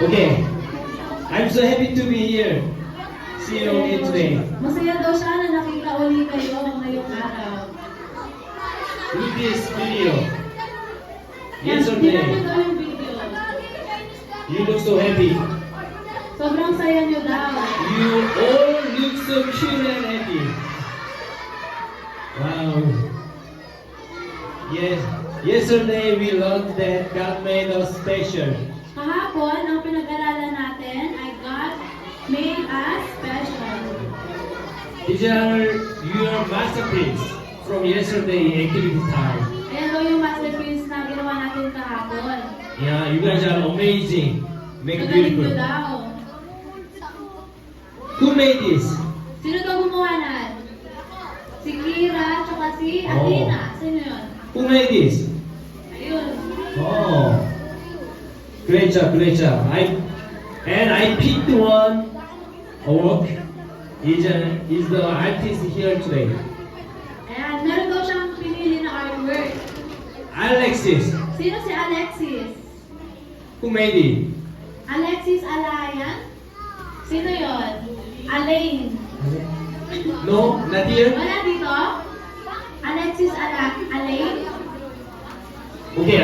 Okay. I'm so happy to be here. See you again today. Masaya daw siya na nakita uli kayo ngayong araw. With this video. Tingnan niyo Yesterday, daw yung video. you look so happy. Sobrang saya niyo daw. You all look so cute and happy. Wow. Yes. Yesterday we learned that God made us special. Kahapon, ang pinag-aralan natin ay God made us special. These are your masterpiece from yesterday activity time. Ayan daw yung masterpiece na ginawa natin kahapon. Yeah, you guys are amazing. Make it Magaling beautiful. nyo daw. Who made this? Sino daw gumawa nan? Si Kira, tsaka si Oh. Athena. Sino yun? Who made this? Ayun. Oh, great job, great job. I picked one. Work is the artist here today. Ayan, meron daw siyang pinili na artwork. Alexis. Sino si Alexis? Who made it? Alexis Alayan? Sino yon? Alain. No, not here. Wala dito? Alexis Alain? Okay,